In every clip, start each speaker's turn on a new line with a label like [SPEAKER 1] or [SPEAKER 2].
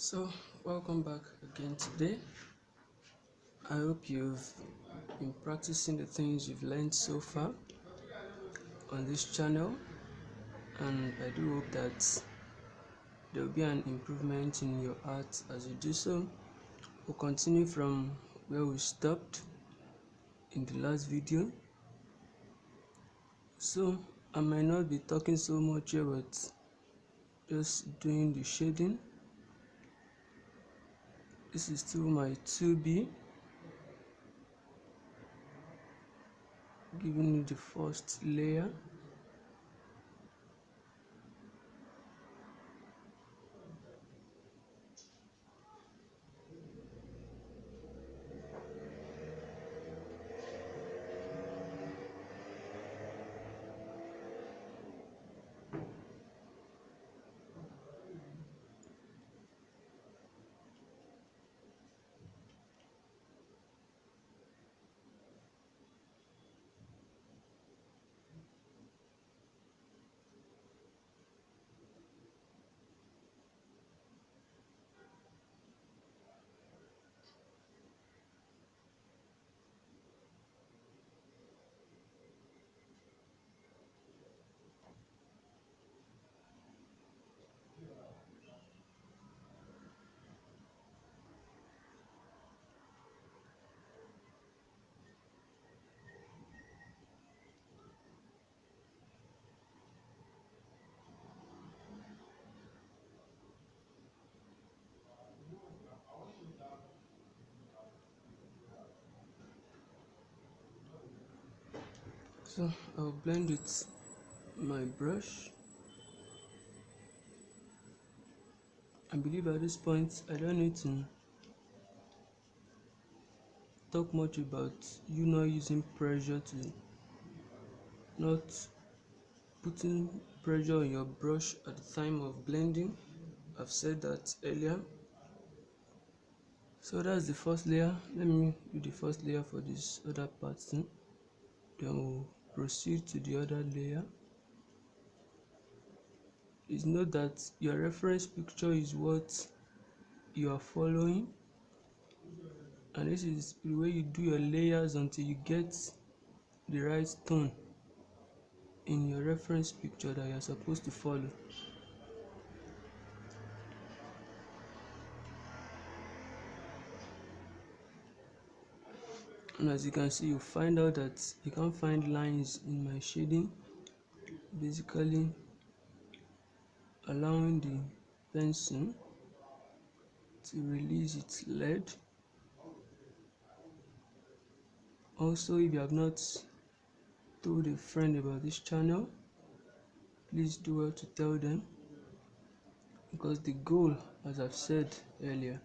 [SPEAKER 1] So, welcome back again today. I hope you've been practicing the things you've learned so far on this channel, and I do hope that there will be an improvement in your art as you do so. We'll continue from where we stopped in the last video. So, I might not be talking so much here, but just doing the shading. This is still my 2B, giving you the first layer. So I'll blend with my brush. I believe at this point I don't need to talk much about you not using pressure, to not putting pressure on your brush at the time of blending. I've said that earlier. So that's the first layer. Let me do the first layer for this other part too. Then we'll proceed to the other layer. Please note that your reference picture is what you are following, and this is the way you do your layers until you get the right tone in your reference picture that you're supposed to follow. And as you can see, you find out that you can't find lines in my shading, basically allowing the pencil to release its lead. Also, if you have not told a friend about this channel, please do well to tell them, because the goal, as I've said earlier,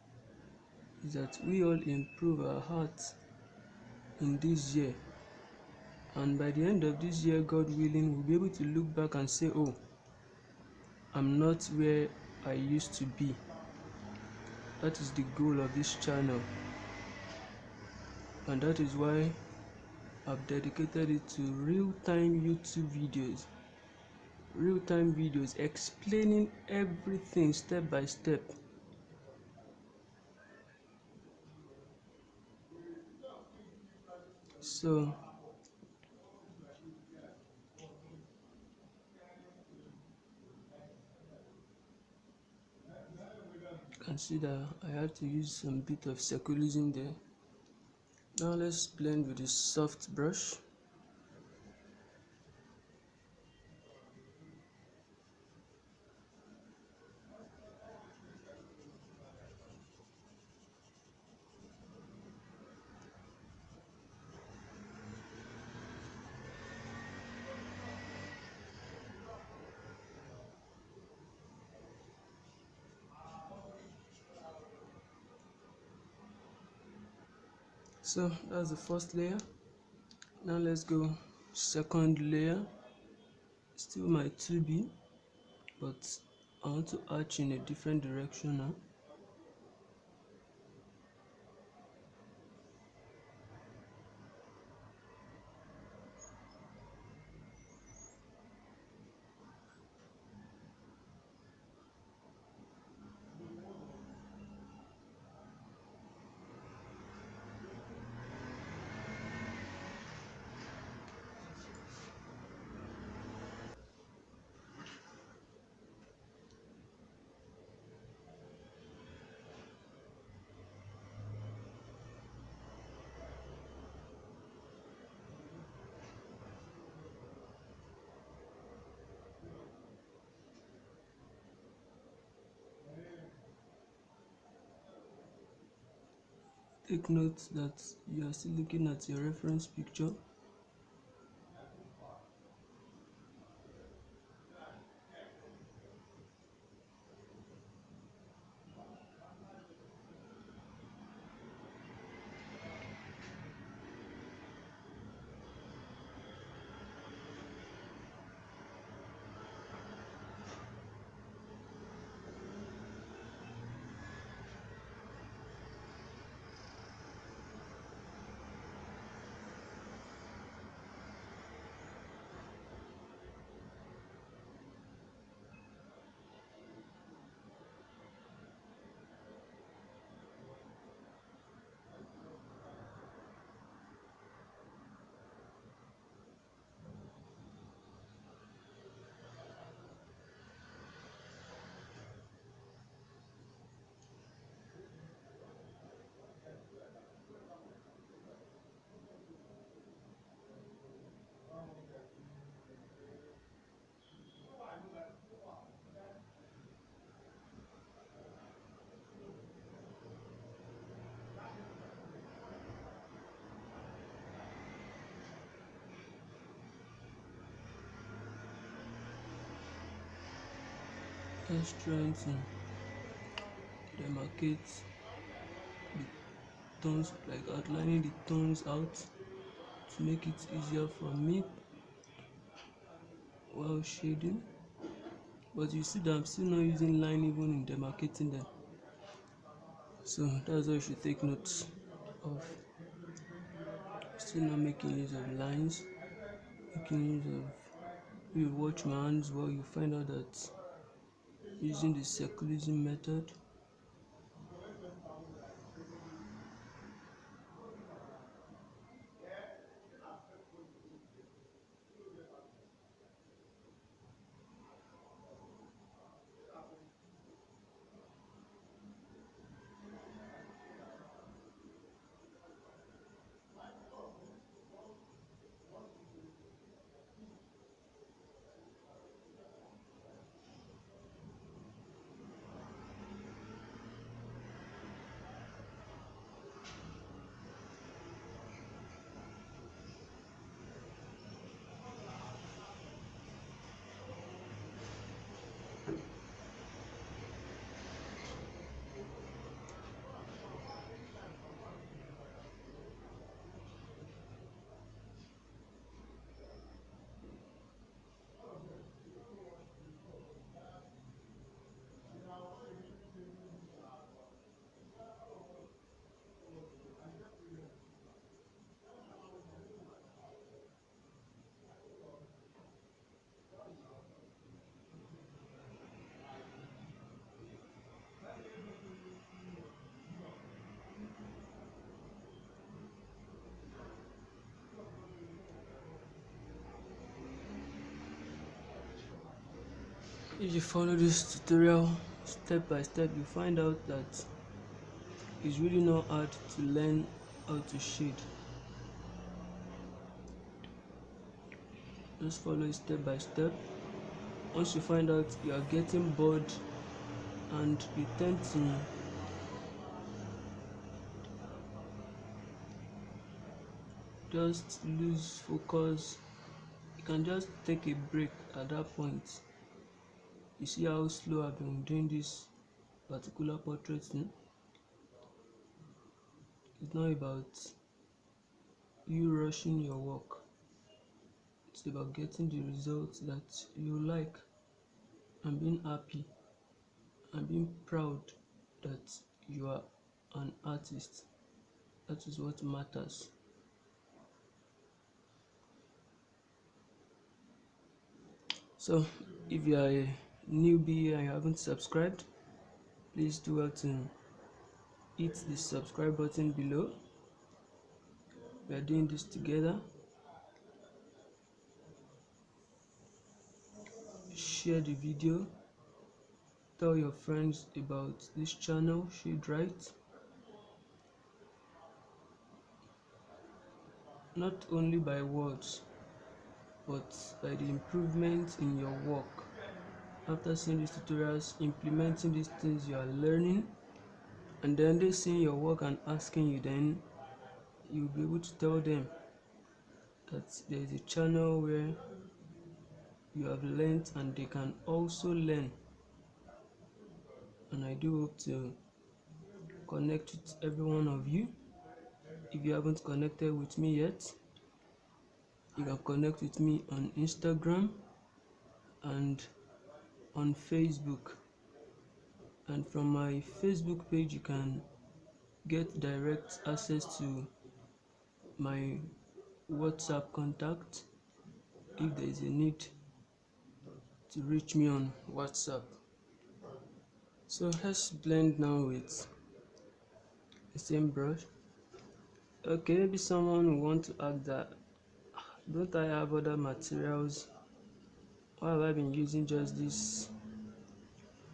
[SPEAKER 1] is that we all improve our art in this year, and by the end of this year, God willing, we'll be able to look back and say, oh, I'm not where I used to be. That is the goal of this channel, and that is why I've dedicated it to real-time YouTube videos, real-time videos explaining everything step by step. So you can see that I had to use some bit of circularism there. Now let's blend with this soft brush. So that's the first layer. Now let's go second layer. Still my 2B, but I want to arch in a different direction now. Take note that you are still looking at your reference picture. Just trying to demarcate the tones, like outlining the tones out to make it easier for me while shading. But you see that I'm still not using line even in demarcating them. So that's what you should take note of. Still not making use of lines, making use of, you watch my hands well, you find out that using the circulating method, if you follow this tutorial step by step, you find out that it's really not hard to learn how to shade. Just follow it step by step. Once you find out you are getting bored and you tend to just lose focus, you can just take a break at that point. You see how slow I've been doing this particular portrait thing? It's not about you rushing your work. It's about getting the results that you like and being happy and being proud that you are an artist. That is what matters. So if you are a newbie and you haven't subscribed, please do well to hit the subscribe button below. We are doing this together. Share the video. Tell your friends about this channel, Shade Right. Not only by words, but by the improvement in your work. After seeing these tutorials, implementing these things you are learning, and then they seeing your work and asking you, then you'll be able to tell them that there is a channel where you have learned and they can also learn. And I do hope to connect with every one of you. If you haven't connected with me yet, you can connect with me on Instagram and on Facebook. And from my Facebook page, you can get direct access to my WhatsApp contact if there is a need to reach me on WhatsApp. So let's blend now with the same brush. Okay, maybe someone will want to ask that, don't I have other materials? Why have I been using just these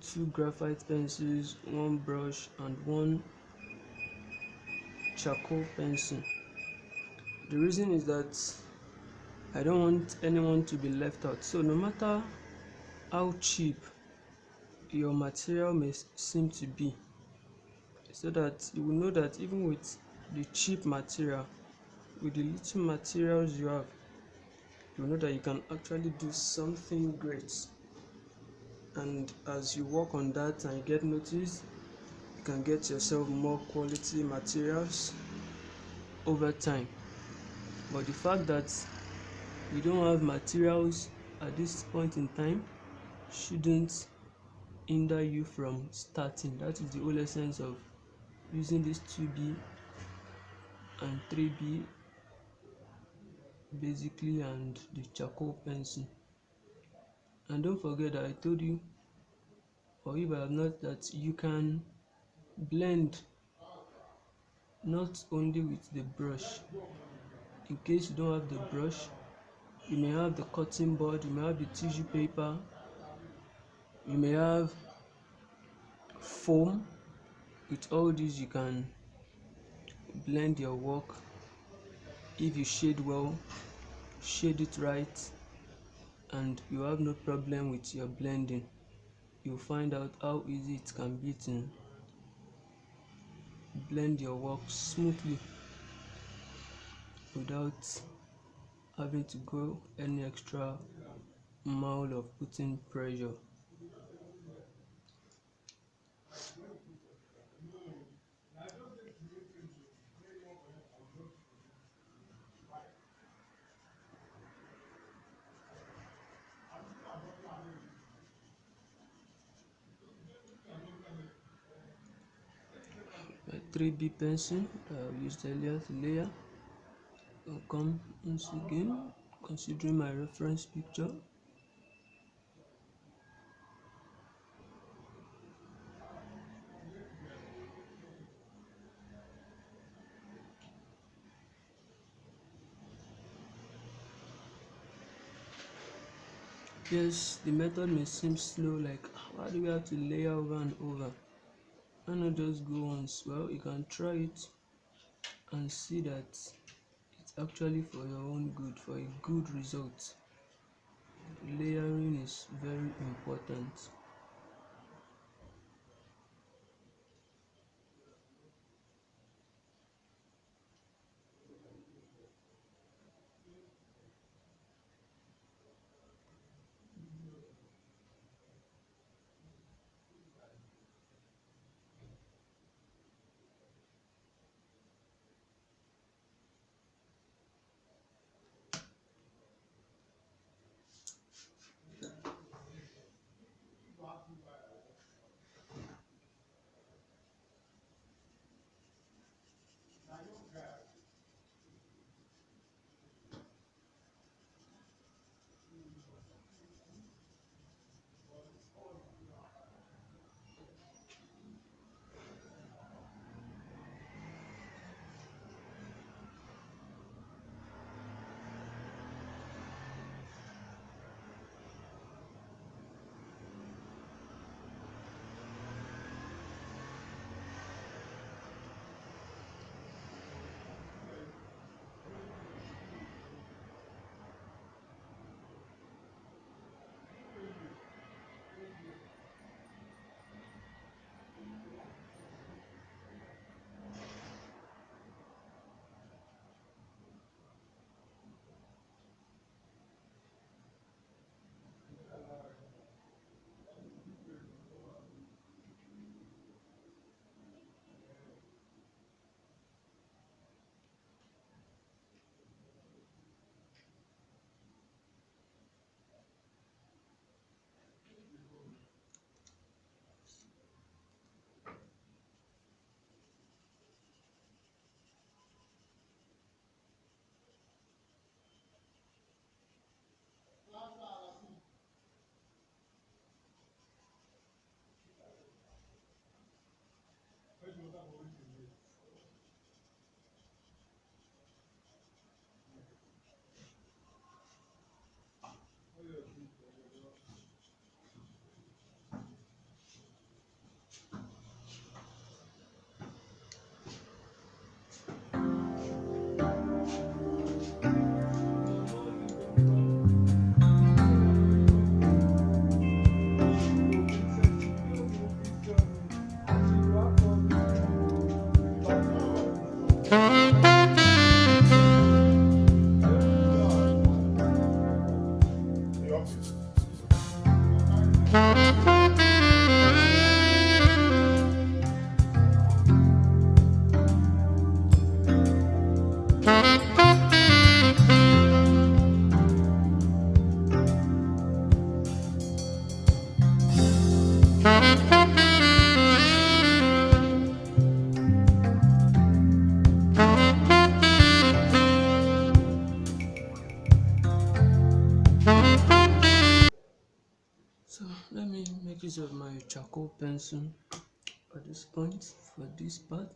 [SPEAKER 1] two graphite pencils, one brush and one charcoal pencil? The reason is that I don't want anyone to be left out. So no matter how cheap your material may seem to be, so that you will know that even with the cheap material, with the little materials you have, you know that you can actually do something great. And as you work on that and you get noticed, you can get yourself more quality materials over time. But the fact that you don't have materials at this point in time shouldn't hinder you from starting. That is the whole essence of using this 2B and 3B basically, and the charcoal pencil. And don't forget that I told you, or if I have not, that you can blend not only with the brush. In case you don't have the brush, you may have the cutting board, you may have the tissue paper, you may have foam. With all these you can blend your work. If you shade well, shade it right, and you have no problem with your blending. You'll find out how easy it can be to blend your work smoothly without having to go any extra mile of putting pressure. My 3B pencil that I used earlier to layer will come once again, considering my reference picture. Yes, the method may seem slow, like why do we have to layer over and over? Why not just go once? Well, you can try it and see that it's actually for your own good, for a good result. Layering is very important. make use of my charcoal pencil at this point for this part.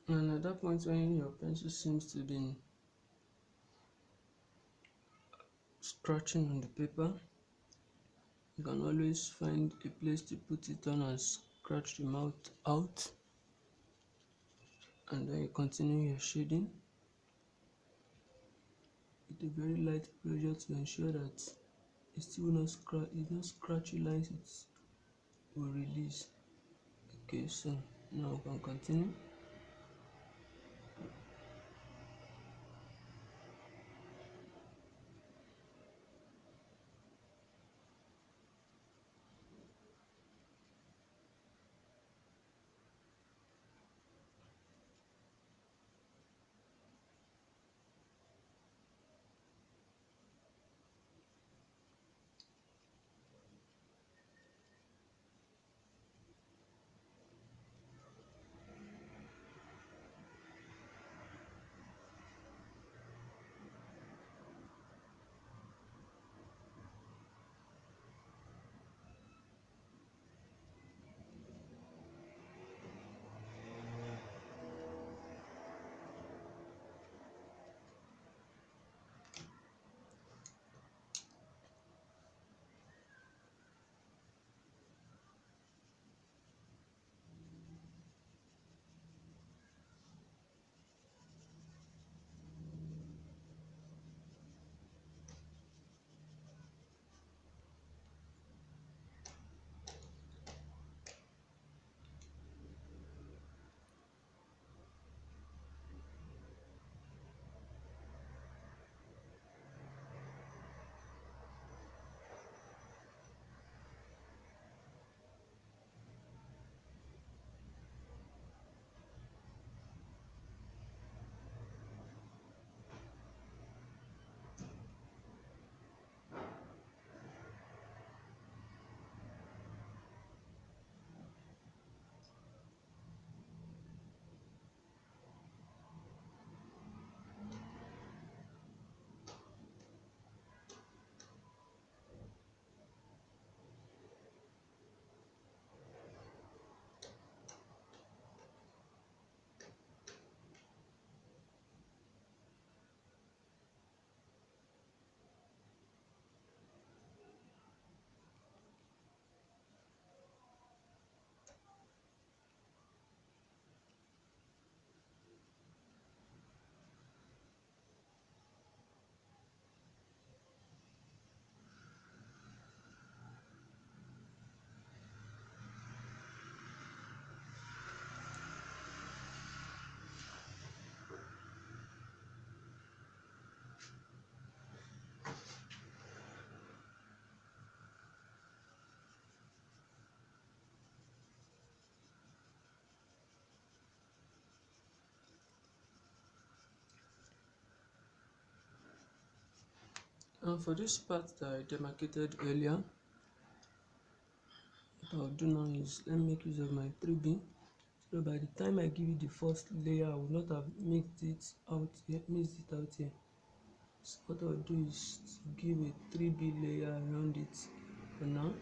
[SPEAKER 1] And at that point when your pencil seems to be scratching on the paper, you can always find a place to put it on and scratch the mouth out, and then you continue your shading with a very light pressure to ensure that it's still not scratchy lines, it will release. Okay, so now we can continue. And for this part that I demarcated earlier, what I'll do now is let me make use of my 3B. So by the time I give it the first layer, I will not have mixed it out here. So what I'll do is to give a 3B layer around it for now.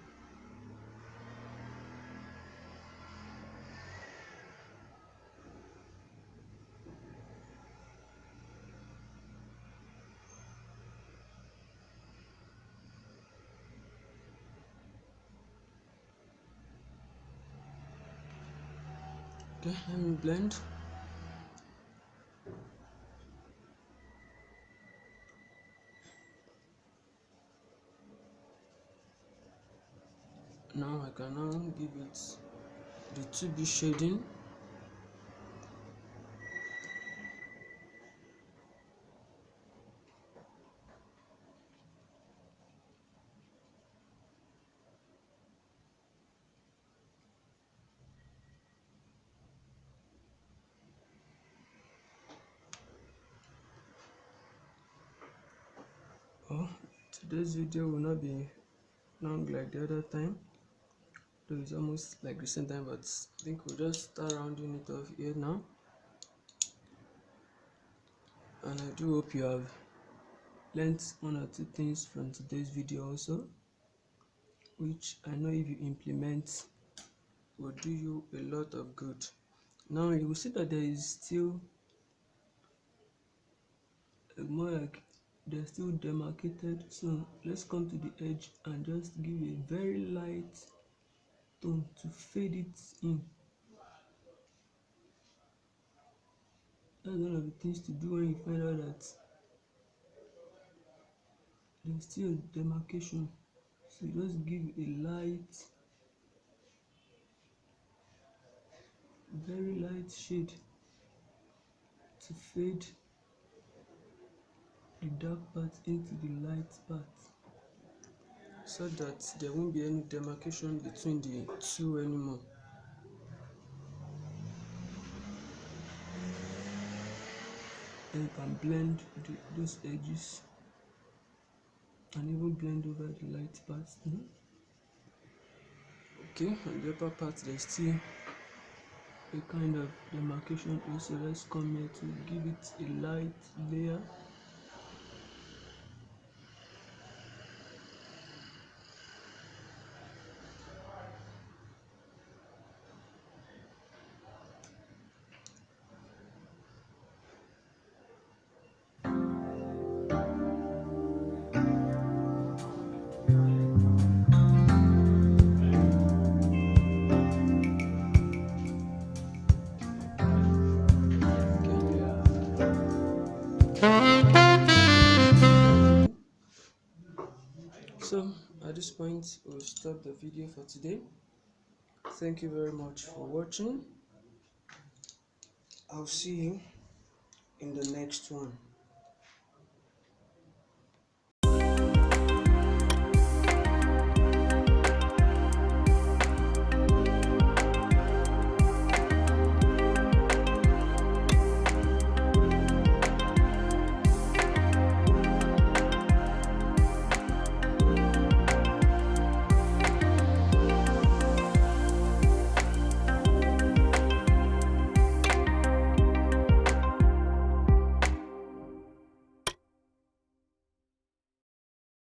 [SPEAKER 1] Okay, let me blend. Now I can now give it the 2B shading. Oh, today's video will not be long like the other time, though it's almost like the same time, but I think we'll just start rounding it off here now. And I do hope you have learned one or two things from today's video also, which I know if you implement will do you a lot of good. Now you will see that there is still more like they're still demarcated. So let's come to the edge and just give a very light tone to fade it in. That's one of the things to do when you find out that there's still demarcation. So you just give a light, very light shade to fade the dark part into the light part, so that there won't be any demarcation between the two anymore. Then you can blend those edges and even blend over the light parts. Okay, on the upper part there's still a kind of demarcation also. Let's come here to give it a light layer. So at this point we'll stop the video for today. Thank you very much for watching. I'll see you in the next one.